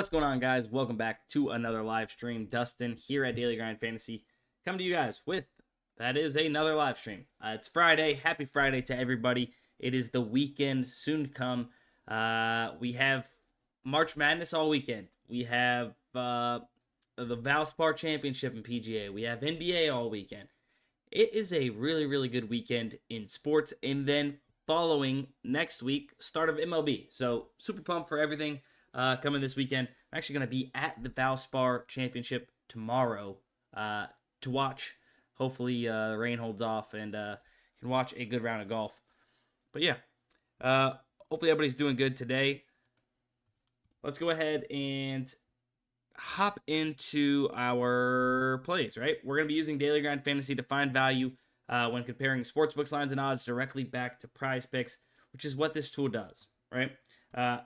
What's going on, guys? Welcome back to another live stream. Dustin here at Daily Grind Fantasy, coming to you guys with another live stream. It's Friday. Happy Friday to everybody. It is the weekend soon to come. We have March Madness all weekend. We have the Valspar Championship in PGA. We have NBA all weekend. It is a really, really good weekend in sports. And then following next week, start of MLB. So super pumped for everything coming this weekend. I'm actually going to be at the Valspar Championship tomorrow to watch. Hopefully the rain holds off and can watch a good round of golf. But yeah, hopefully everybody's doing good today. Let's go ahead and hop into our plays, right? We're going to be using Daily Grind Fantasy to find value when comparing sportsbooks, lines, and odds directly back to PrizePicks, which is what this tool does, right?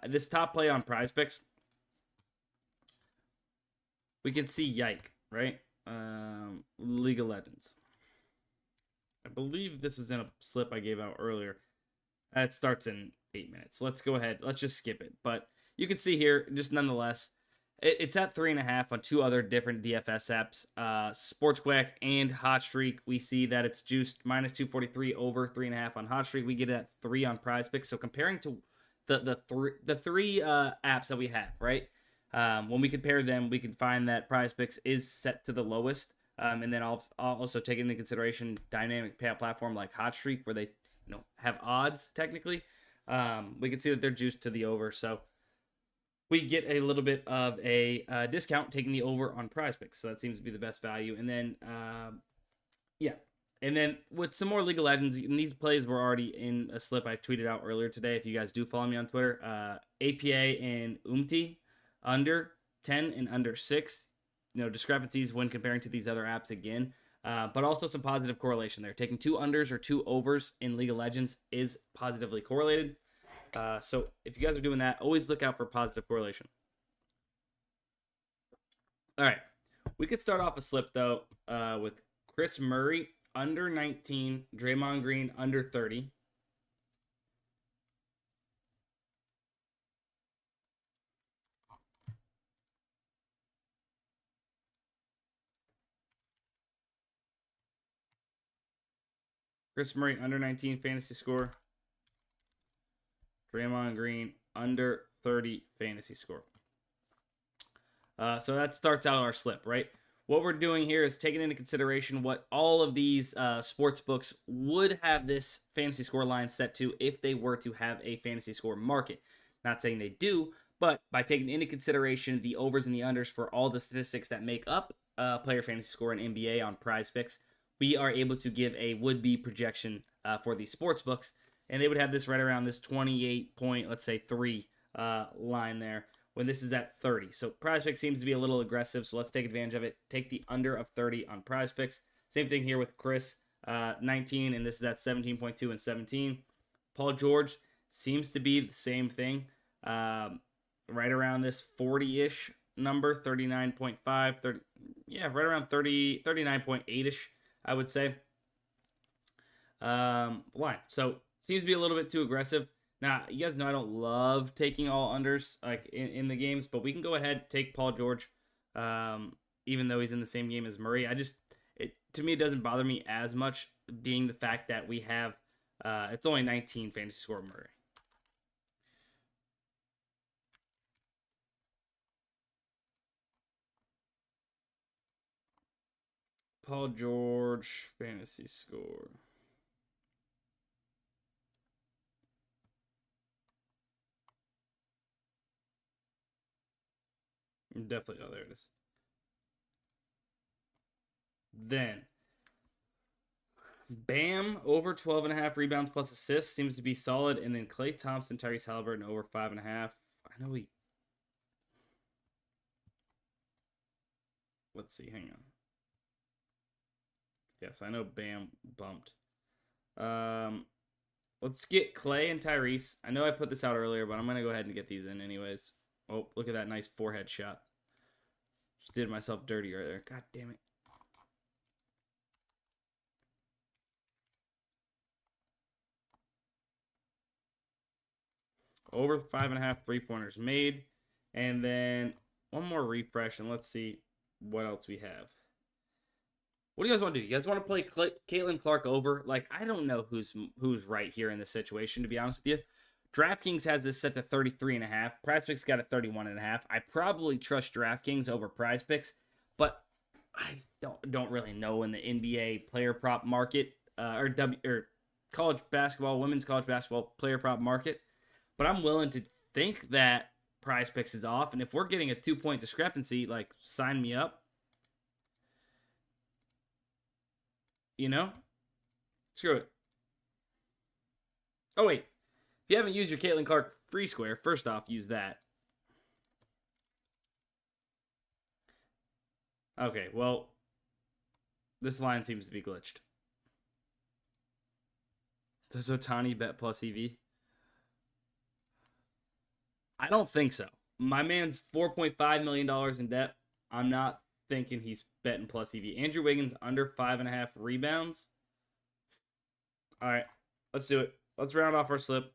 This top play on PrizePicks, we can see Yike, right? League of Legends. I believe this was in a slip I gave out earlier. It starts in 8 minutes. Let's go ahead. Let's just skip it. But you can see here, just nonetheless, it's at 3.5 on two other different DFS apps. SportsQuack and Hot Streak. We see that it's juiced minus 243 over 3.5 on Hot Streak. We get it at 3 on PrizePicks. So comparing to the three apps that we have, right? When we compare them, we can find that PrizePicks is set to the lowest. And then I'll also take into consideration dynamic payout platform like Hot Streak, where they have odds technically. We can see that they're juiced to the over. So we get a little bit of a discount taking the over on PrizePicks. So that seems to be the best value. And then, yeah. And then with some more League of Legends, and these plays were already in a slip I tweeted out earlier today. If you guys do follow me on Twitter, APA and UMTI under 10 and under 6. Discrepancies when comparing to these other apps again. But also some positive correlation there. Taking 2 unders or 2 overs in League of Legends is positively correlated. So if you guys are doing that, always look out for positive correlation. All right. We could start off a slip, though, with Chris Murray under 19, Draymond Green under 30. Chris Murray under 19 fantasy score. Draymond Green under 30 fantasy score. So that starts out our slip, right? What we're doing here is taking into consideration what all of these sports books would have this fantasy score line set to if they were to have a fantasy score market. Not saying they do, but by taking into consideration the overs and the unders for all the statistics that make up player fantasy score in NBA on PrizePicks, we are able to give a would-be projection for these sports books, and they would have this right around this 28 point, let's say 3 line there, when this is at 30. So PrizePicks seems to be a little aggressive, so let's take advantage of it. Take the under of 30 on PrizePicks. Same thing here with Chris, 19, and this is at 17.2 and 17. Paul George seems to be the same thing, right around this 40-ish number, 39.5, 30, yeah, right around 30, 39.8-ish, I would say. Line. So seems to be a little bit too aggressive. Now, you guys know I don't love taking all unders like in the games, but we can go ahead take Paul George, even though he's in the same game as Murray. To me, it doesn't bother me as much, being the fact that we have it's only 19 fantasy score Murray. Paul George fantasy score. Definitely. Oh, there it is. Then, Bam, over 12.5 rebounds plus assists seems to be solid. And then Klay Thompson, Tyrese Halliburton, over 5.5. I know let's see, hang on. Yes, I know Bam bumped. Let's get Klay and Tyrese. I know I put this out earlier, but I'm going to go ahead and get these in anyways. Oh, look at that nice forehead shot. Just did myself dirty right there. God damn it. Over 5.5 3-pointers made. And then one more refresh, and let's see what else we have. What do you guys want to do? You guys want to play Caitlin Clark over? Like, I don't know who's right here in this situation, to be honest with you. DraftKings has this set to 33.5. PrizePicks got a 31.5. I probably trust DraftKings over PrizePicks, but I don't really know in the NBA player prop market or college basketball, women's college basketball player prop market. But I'm willing to think that PrizePicks is off, and if we're getting a 2-point discrepancy, like, sign me up. You know? Screw it. Oh, wait. If you haven't used your Caitlin Clark free square, first off, use that. Okay, well, this line seems to be glitched. Does Otani bet plus EV? I don't think so. My man's $4.5 million in debt. I'm not thinking he's betting plus EV. Andrew Wiggins under 5.5 rebounds. All right, let's do it. Let's round off our slip.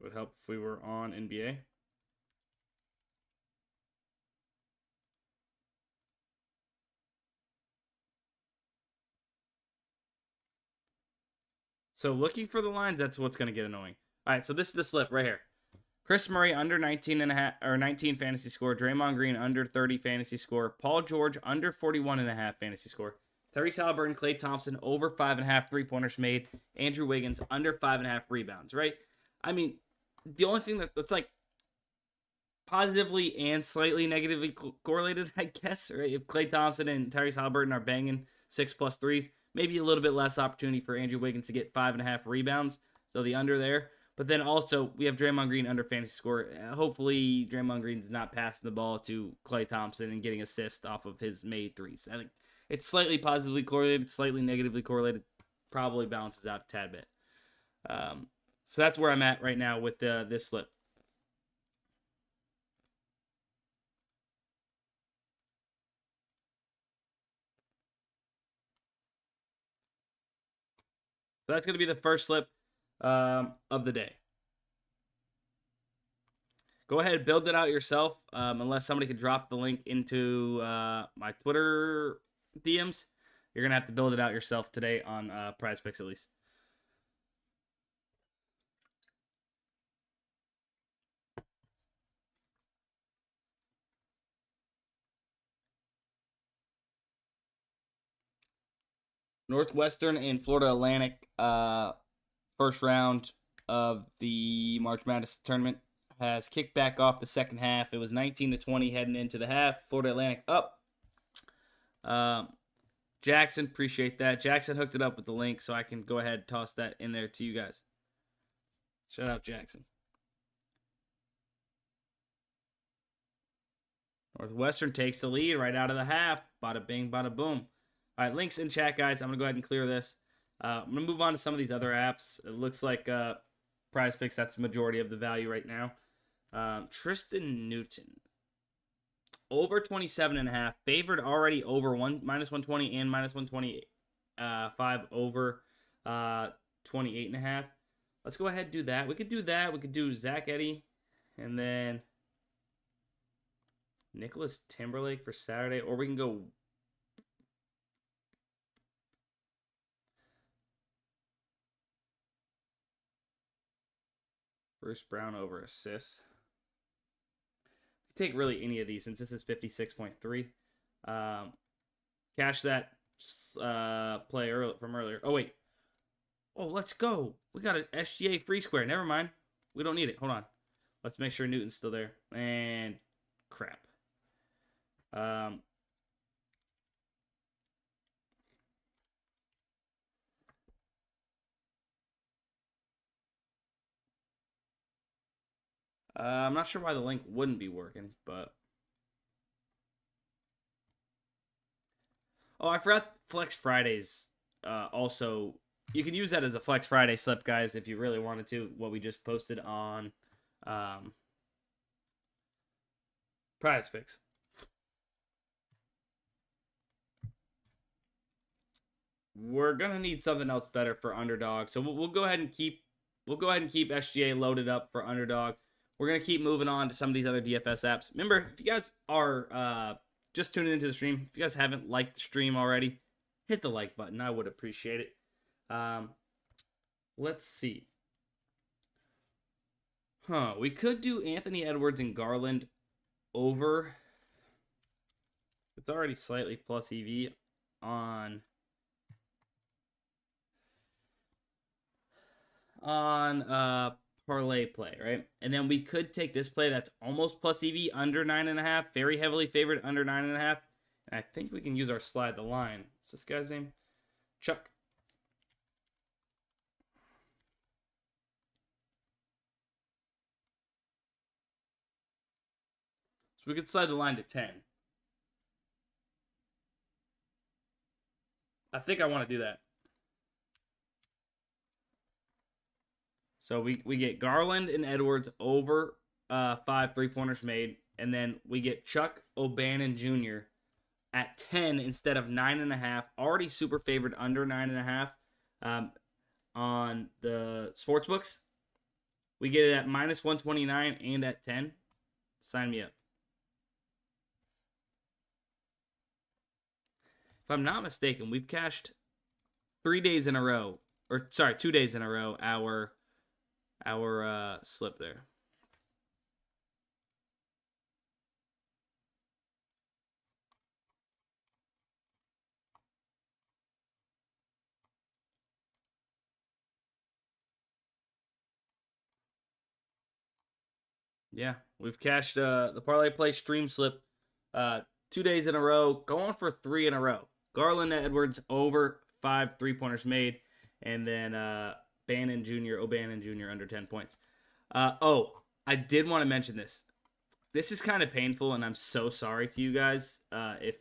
It would help if we were on NBA. So looking for the lines, that's what's going to get annoying. All right, so this is the slip right here. Chris Murray under 19.5 or 19 fantasy score. Draymond Green under 30 fantasy score. Paul George under 41.5 fantasy score. Tyrese Halliburton, Klay Thompson over 5.5 3-pointers made. Andrew Wiggins under 5.5 rebounds. Right? I mean, the only thing that's like positively and slightly negatively correlated, I guess, right? If Klay Thompson and Tyrese Halliburton are banging 6+ threes, maybe a little bit less opportunity for Andrew Wiggins to get 5.5 rebounds. So the under there. But then also, we have Draymond Green under fantasy score. Hopefully, Draymond Green's not passing the ball to Klay Thompson and getting assists off of his made threes. I think it's slightly positively correlated, slightly negatively correlated. Probably balances out a tad bit. So that's where I'm at right now with this slip. So that's going to be the first slip of the day. Go ahead, build it out yourself. Unless somebody could drop the link into my Twitter DMs, you're going to have to build it out yourself today on PrizePicks at least. Northwestern and Florida Atlantic first round of the March Madness tournament has kicked back off the second half. It was 19-20 heading into the half. Florida Atlantic up. Jackson, appreciate that. Jackson hooked it up with the link, so I can go ahead and toss that in there to you guys. Shout out Jackson. Northwestern takes the lead right out of the half. Bada bing, bada boom. All right, links in chat, guys. I'm going to go ahead and clear this. I'm going to move on to some of these other apps. It looks like PrizePicks, that's the majority of the value right now. Tristan Newton. Over 27.5. Favored already over -120 and -125 over 28.5. Let's go ahead and do that. We could do that. We could do Zach Edey. And then Nicholas Timberlake for Saturday. Or we can go Bruce Brown over assists. Take really any of these since this is 56.3. Cash that play from earlier. Oh, wait. Oh, let's go. We got an SGA free square. Never mind. We don't need it. Hold on. Let's make sure Newton's still there. And crap. I'm not sure why the link wouldn't be working, but... Oh, I forgot Flex Fridays. Also, you can use that as a Flex Friday slip, guys, if you really wanted to. What we just posted on PrizePicks. we're gonna need something else better for Underdog. So we'll go ahead and keep SGA loaded up for Underdog. We're gonna keep moving on to some of these other DFS apps. Remember, if you guys are just tuning into the stream, if you guys haven't liked the stream already, hit the like button. I would appreciate it. Let's see. We could do Anthony Edwards and Garland over. It's already slightly plus EV on ParlayPlay, right? And then we could take this play that's almost plus EV under 9.5, very heavily favored under 9.5. And I think we can use our slide the line. What's this guy's name? Chuck. So we could slide the line to 10. I think I want to do that. So we get Garland and Edwards over 5 3-pointers made. And then we get Chuck O'Bannon Jr. at 10 instead of 9.5. Already super favored under 9.5 on the sportsbooks. We get it at minus 129 and at 10. Sign me up. If I'm not mistaken, we've cashed 3 days in a row. Or, sorry, 2 days in a row our slip there. Yeah, we've cashed the ParlayPlay stream slip 2 days in a row, going for 3 in a row. Garland Edwards over 5 3-pointers made, and then O'Bannon Jr. under 10 points. I did want to mention this. This is kind of painful, and I'm so sorry to you guys. If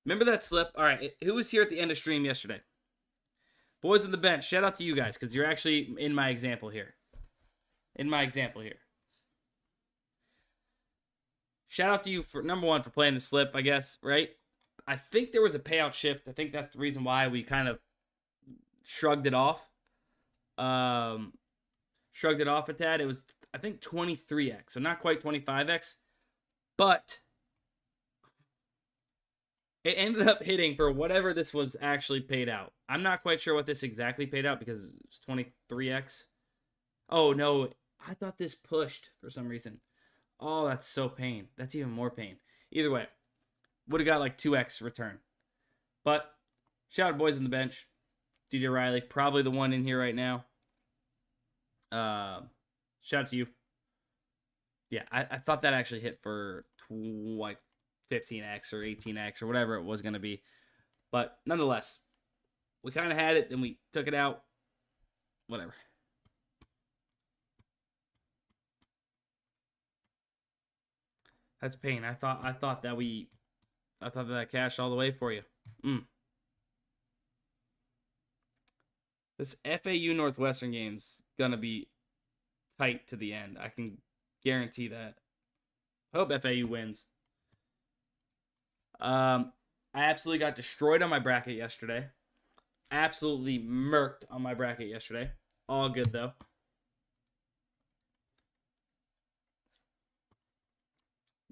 remember that slip? All right, who was here at the end of stream yesterday? Boys on the bench, shout out to you guys because you're actually in my example here. Shout out to you for number one for playing the slip, I guess, right? I think there was a payout shift. I think that's the reason why we kind of shrugged it off. Shrugged it off at that. It was, I think, 23x, so not quite 25x, but it ended up hitting for whatever this was actually paid out. I'm not quite sure what this exactly paid out because it was 23x. Oh, no, I thought this pushed for some reason. Oh, that's so pain. That's even more pain. Either way, would have got like 2x return. But shout out boys on the bench. DJ Riley, probably the one in here right now. Shout out to you. Yeah, I thought that actually hit for like 15x or 18x or whatever it was going to be. But nonetheless, we kind of had it, then we took it out. Whatever. That's pain. I thought that cashed all the way for you. This FAU Northwestern game's gonna be tight to the end. I can guarantee that. I hope FAU wins. I absolutely got destroyed on my bracket yesterday. Absolutely murked on my bracket yesterday. All good though.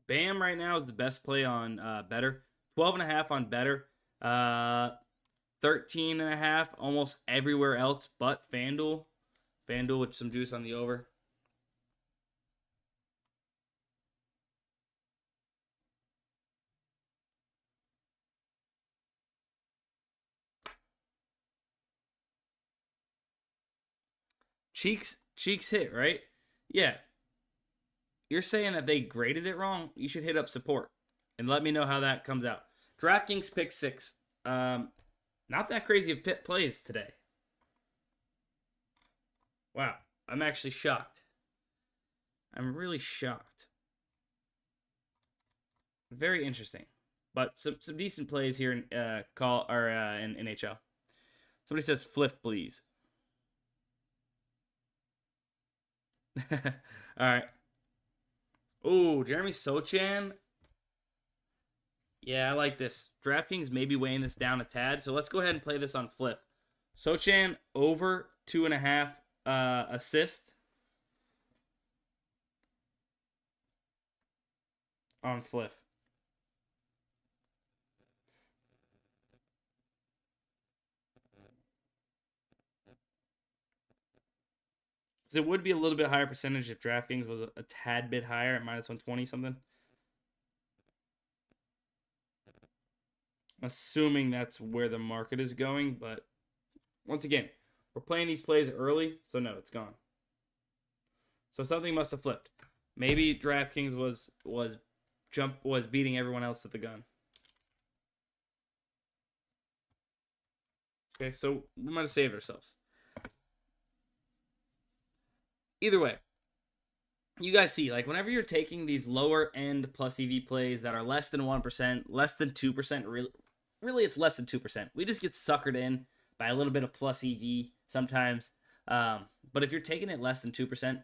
Bam right now is the best play on Better. 12.5 on Better. 13.5 almost everywhere else but FanDuel. FanDuel with some juice on the over. Cheeks hit, right? Yeah. You're saying that they graded it wrong? You should hit up support and let me know how that comes out. DraftKings pick 6. Not that crazy of pit plays today. Wow. I'm actually shocked. I'm really shocked. Very interesting. But some decent plays here in in NHL. Somebody says Fliff, please. All right. Oh, Jeremy Sochan. Yeah, I like this. DraftKings may be weighing this down a tad, so let's go ahead and play this on Fliff. Sochan over 2.5 assists on Fliff. It would be a little bit higher percentage if DraftKings was a tad bit higher at minus 120 something. Assuming that's where the market is going, but once again, we're playing these plays early, so no, it's gone. So something must have flipped. Maybe DraftKings was beating everyone else at the gun. Okay, so we might have saved ourselves. Either way, you guys see, like, whenever you're taking these lower end plus EV plays that are less than 1%, less than 2%, really it's less than 2%. We just get suckered in by a little bit of plus EV sometimes. But if you're taking it less than 2%,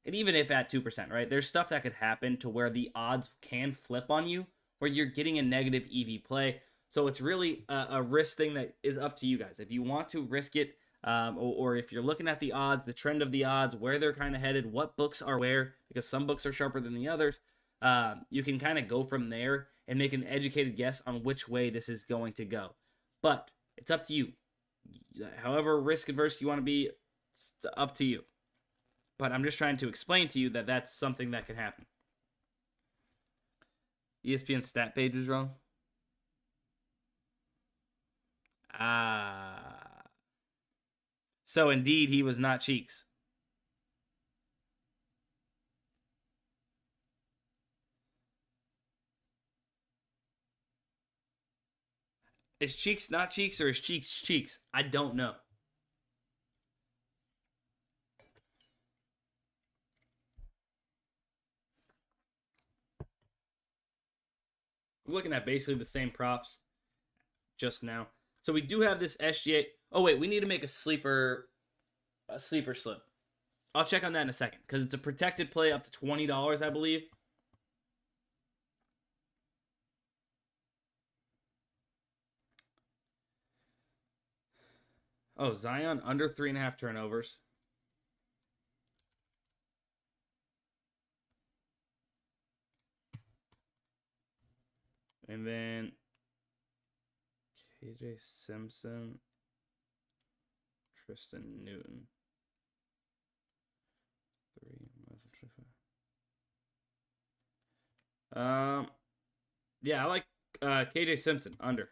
and even if at 2%, right, there's stuff that could happen to where the odds can flip on you, where you're getting a negative EV play. So it's really a risk thing that is up to you guys. If you want to risk it, or if you're looking at the odds, the trend of the odds, where they're kind of headed, what books are where, because some books are sharper than the others, you can kind of go from there and make an educated guess on which way this is going to go. But it's up to you. However risk adverse you want to be, it's up to you. But I'm just trying to explain to you that that's something that can happen. ESPN stat page was wrong. So indeed, he was not Cheeks. Is Cheeks not Cheeks, or is Cheeks Cheeks? I don't know. We're looking at basically the same props just now. So we do have this SGA. Oh wait, we need to make a sleeper slip. I'll check on that in a second because it's a protected play up to $20, I believe. Oh, Zion under 3.5 turnovers. And then KJ Simpson, Tristan Newton. 3. Yeah, I like KJ Simpson under.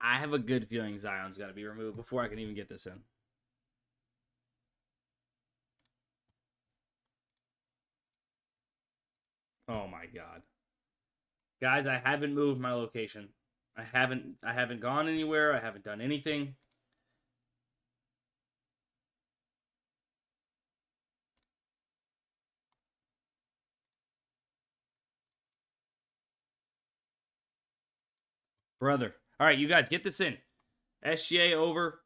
I have a good feeling Zion's got to be removed before I can even get this in. Oh my god. Guys, I haven't moved my location. I haven't gone anywhere. I haven't done anything. Brother. All right, you guys, get this in. SGA over.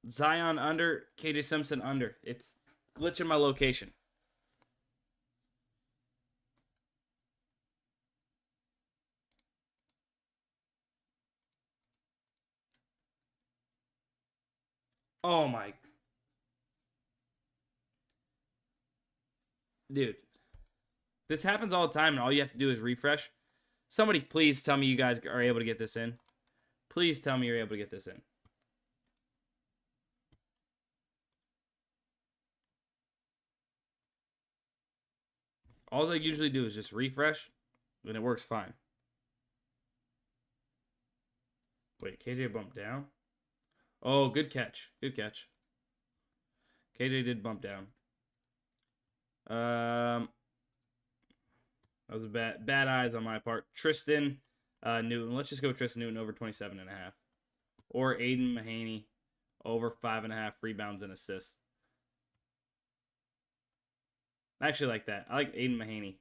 Zion under. KJ Simpson under. It's glitching my location. Oh my. Dude. This happens all the time, and all you have to do is refresh. Somebody please tell me you guys are able to get this in. Please tell me you're able to get this in. All I usually do is just refresh, and it works fine. Wait, KJ bumped down? Oh, good catch. Good catch. KJ did bump down. That was a bad eyes on my part. Tristan Newton. Let's just go with Tristan Newton over 27.5. Or Aiden Mahaney over 5.5 rebounds and assists. I actually like that. I like Aiden Mahaney.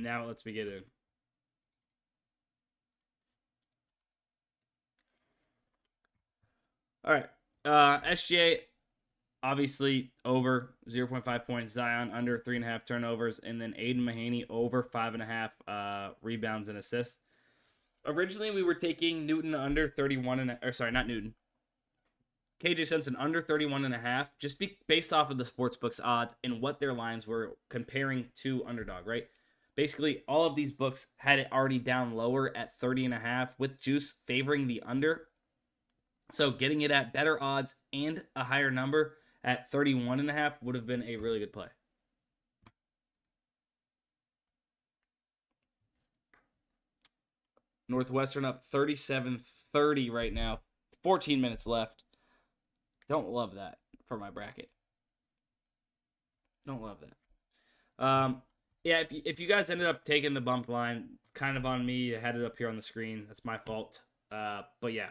Now let's begin it. All right. SGA, obviously over 0.5 points. Zion under 3.5 turnovers. And then Aiden Mahaney over 5.5 rebounds and assists. Originally, we were taking Newton under 31 or sorry, not Newton. KJ Simpson under 31.5, just based off of the sportsbooks odds and what their lines were comparing to Underdog, right? Basically, all of these books had it already down lower at 30.5 with juice favoring the under. So getting it at better odds and a higher number at 31.5 would have been a really good play. Northwestern up 37-30 right now. 14 minutes left. Don't love that for my bracket. Don't love that. Yeah, if you guys ended up taking the bump line, kind of on me. I had it up here on the screen. That's my fault. But yeah,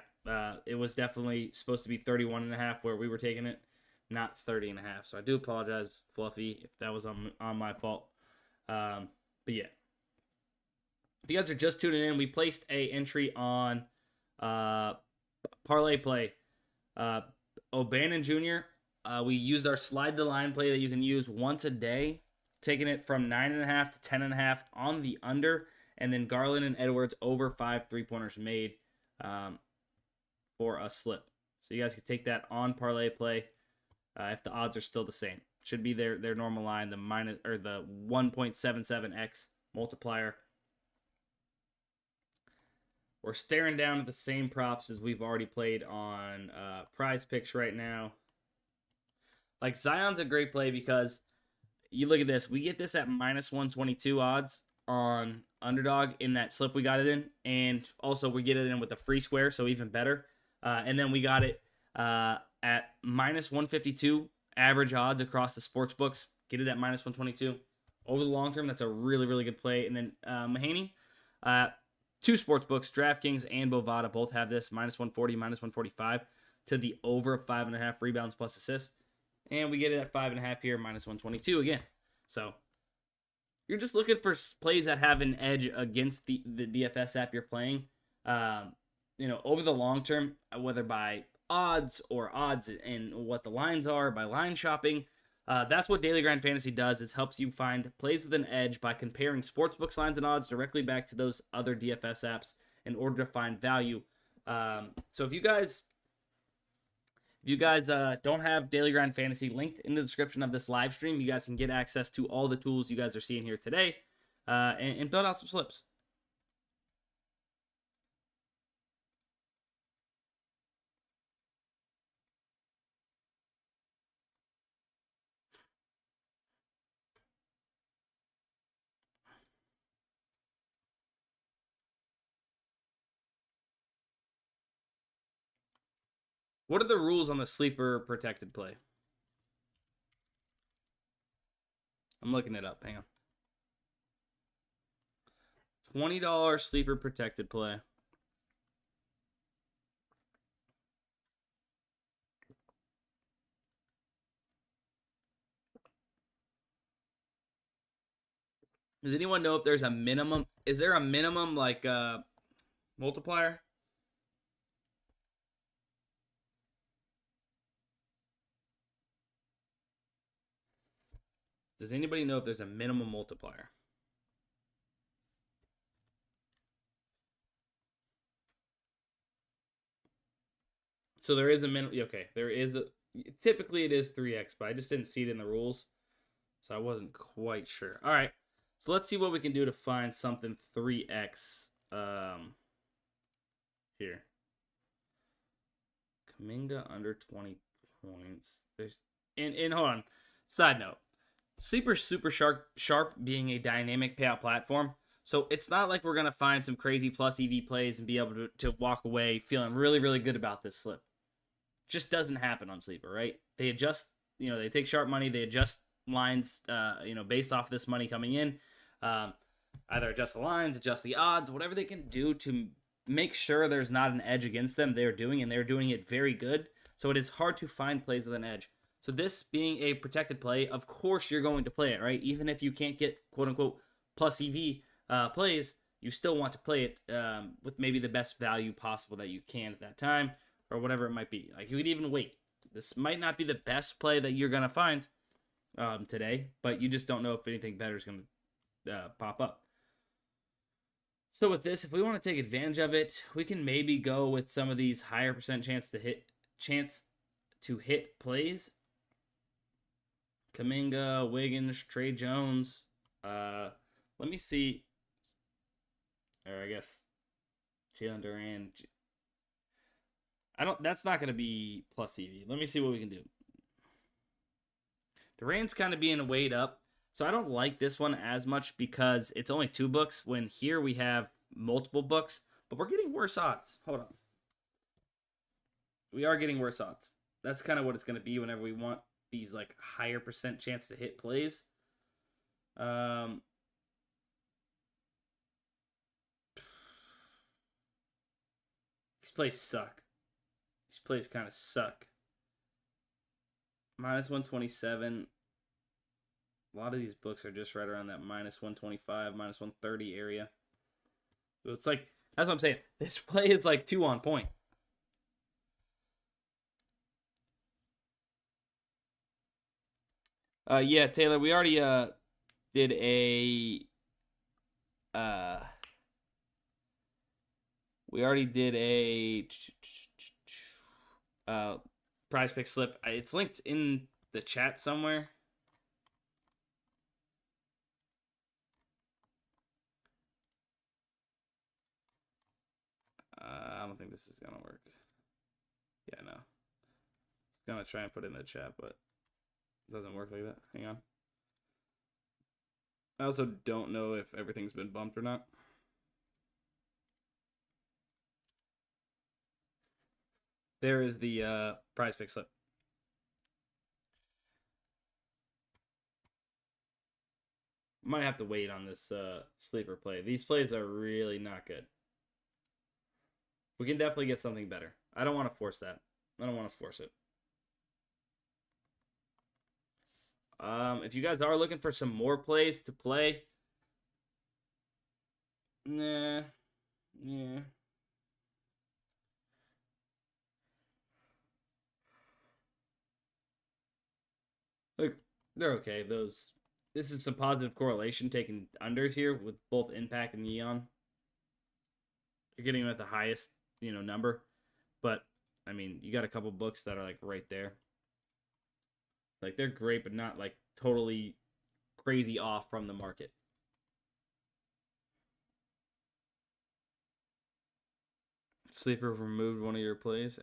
it was definitely supposed to be 31.5 where we were taking it, not 30.5. So I do apologize, Fluffy, if that was on my fault. But yeah. If you guys are just tuning in, we placed a entry on ParlayPlay. O'Bannon Jr., we used our slide the line play that you can use once a day, taking it from 9.5 to 10.5 on the under, and then Garland and Edwards over 5 3-pointers made for a slip. So you guys can take that on ParlayPlay if the odds are still the same. Should be their normal line, the 1.77x multiplier. We're staring down at the same props as we've already played on PrizePicks right now. Like, Zion's a great play because you look at this. We get this at minus 122 odds on Underdog in that slip we got it in. And also we get it in with a free square, so even better. And then we got it at minus 152 average odds across the sports books. Get it at minus 122. Over the long term, that's a really, really good play. And then Mahaney, two sports books, DraftKings and Bovada, both have this minus 140, minus 145 to the over 5.5 rebounds plus assists. And we get it at 5.5 here, minus 122 again. So you're just looking for plays that have an edge against the DFS app you're playing. Over the long term, whether by odds or odds and what the lines are, by line shopping. That's what Daily Grind Fantasy does, is helps you find plays with an edge by comparing sportsbooks lines and odds directly back to those other DFS apps in order to find value. So if you guys don't have Daily Grind Fantasy linked in the description of this live stream, you guys can get access to all the tools you guys are seeing here today and build out some slips. What are the rules on the sleeper protected play? I'm looking it up. Hang on. $20 sleeper protected play. Does anyone know if there's a minimum? Is there a minimum like multiplier? Does anybody know if there's a minimum multiplier? So there is a minimum. Okay, there is a. Typically it is 3x, but I just didn't see it in the rules, so I wasn't quite sure. All right, so let's see what we can do to find something 3x. Here. Kuminga under 20 points. There's and hold on. Side note. Sleeper super sharp being a dynamic payout platform. So it's not like we're going to find some crazy plus EV plays and be able to walk away feeling really, really good about this slip. Just doesn't happen on Sleeper, right? They adjust, they take sharp money, they adjust lines, based off this money coming in. Either adjust the lines, adjust the odds, whatever they can do to make sure there's not an edge against them, they're doing, and they're doing it very good. So it is hard to find plays with an edge. So this being a protected play, of course you're going to play it, right? Even if you can't get, quote-unquote, plus EV plays, you still want to play it with maybe the best value possible that you can at that time, or whatever it might be. Like, you could even wait. This might not be the best play that you're going to find today, but you just don't know if anything better is going to pop up. So with this, if we want to take advantage of it, we can maybe go with some of these higher percent chance to hit plays. Kuminga, Wiggins, Trey Jones. Let me see. Or I guess Jalen Duran. That's not going to be plus EV. Let me see what we can do. Durant's kind of being weighed up. So I don't like this one as much because it's only 2 books, when here we have multiple books, but we're getting worse odds. Hold on. We are getting worse odds. That's kind of what it's going to be whenever we want these like higher percent chance to hit plays. These plays suck. These plays kind of suck. Minus 127. A lot of these books are just right around that minus 125, minus 130 area. So it's like, that's what I'm saying. This play is like 2 on point. Yeah, Taylor, we already did a PrizePicks slip. It's linked in the chat somewhere. I don't think this is gonna work. Yeah, no. I was gonna try and put it in the chat, but it doesn't work like that. Hang on. I also don't know if everything's been bumped or not. There is the PrizePicks slip. Might have to wait on this sleeper play. These plays are really not good. We can definitely get something better. I don't want to force that. I don't want to force it. If you guys are looking for some more plays to play, yeah. Look, they're okay. This is some positive correlation taking unders here with both Impact and Neon. You're getting them at the highest, number. But, I mean, you got a couple books that are, like, right there. Like, they're great, but not, like, totally crazy off from the market. Sleeper removed one of your plays.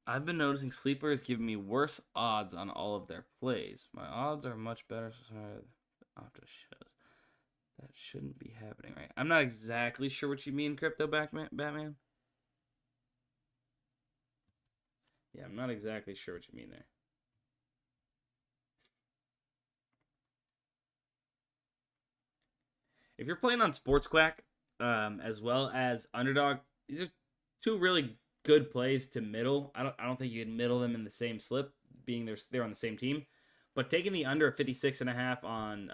I've been noticing Sleeper is giving me worse odds on all of their plays. My odds are much better. Sorry, Opta shows. That shouldn't be happening, right? I'm not exactly sure what you mean, Crypto Batman. Yeah, I'm not exactly sure what you mean there. If you're playing on Sports Quack, as well as Underdog, these are 2 really good plays to middle. I don't think you can middle them in the same slip, being they're on the same team. But taking the under 56.5 on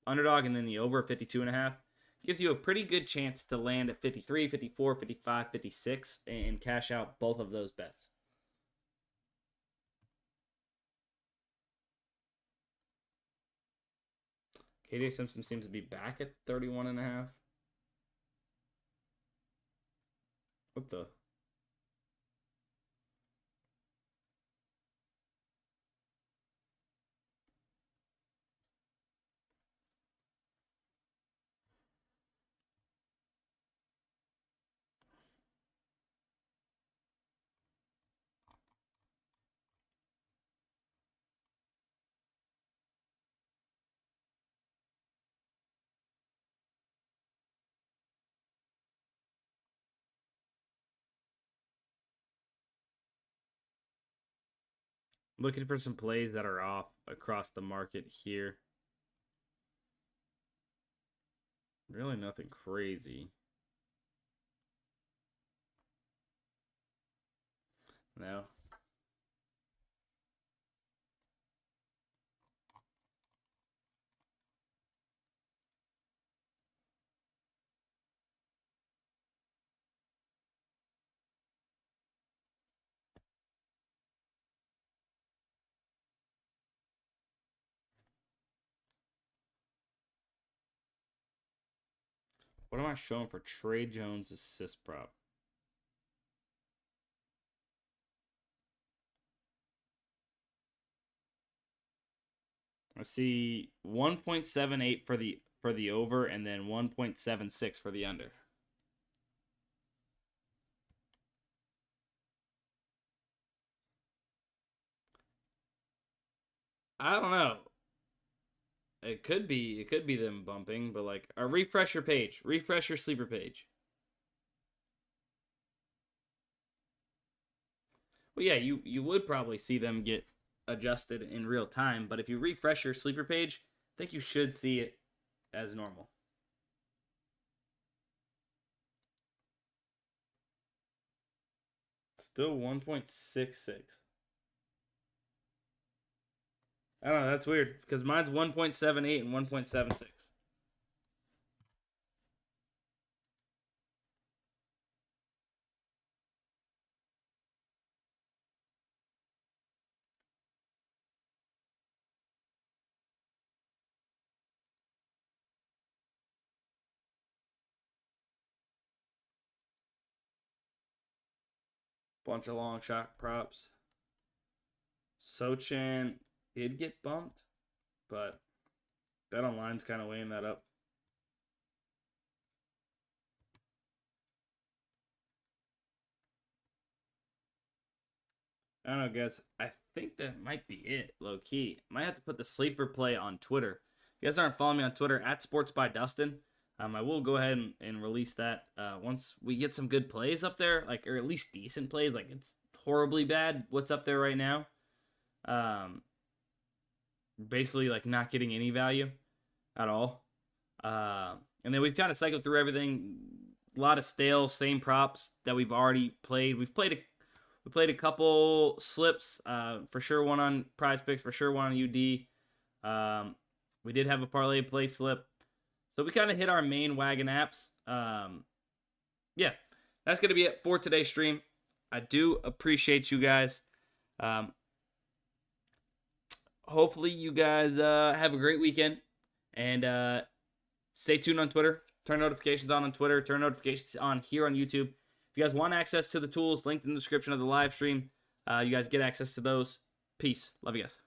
Underdog and then the over 52.5 gives you a pretty good chance to land at 53, 54, 55, 56 and cash out both of those bets. KJ Simpson seems to be back at 31.5. What the? Looking for some plays that are off across the market here. Really nothing crazy. No. What am I showing for Trey Jones assist prop? I see 1.78 for the over and then 1.76 for the under. I don't know. It could be them bumping, but like a refresh your page. Refresh your sleeper page. Well, yeah, you would probably see them get adjusted in real time, but if you refresh your sleeper page, I think you should see it as normal. Still 1.66. I don't know, that's weird because mine's 1.78 and 1.76. Bunch of long shot props. Sochan did get bumped, but BetOnline's kind of weighing that up. I don't know, guys. I think that might be it, low key. Might have to put the sleeper play on Twitter. If you guys aren't following me on Twitter, at sportsbydustin, I will go ahead and release that once we get some good plays up there, like, or at least decent plays. Like, it's horribly bad what's up there right now. Basically, like, not getting any value at all. And then we've kind of cycled through everything. A lot of stale, same props that we've already played. We played a couple slips, for sure one on PrizePicks, for sure one on UD. We did have a ParlayPlay slip. So we kind of hit our main wagon apps. Yeah, that's going to be it for today's stream. I do appreciate you guys. Hopefully you guys have a great weekend. And stay tuned on Twitter. Turn notifications on Twitter. Turn notifications on here on YouTube. If you guys want access to the tools linked in the description of the live stream, you guys get access to those. Peace. Love you guys.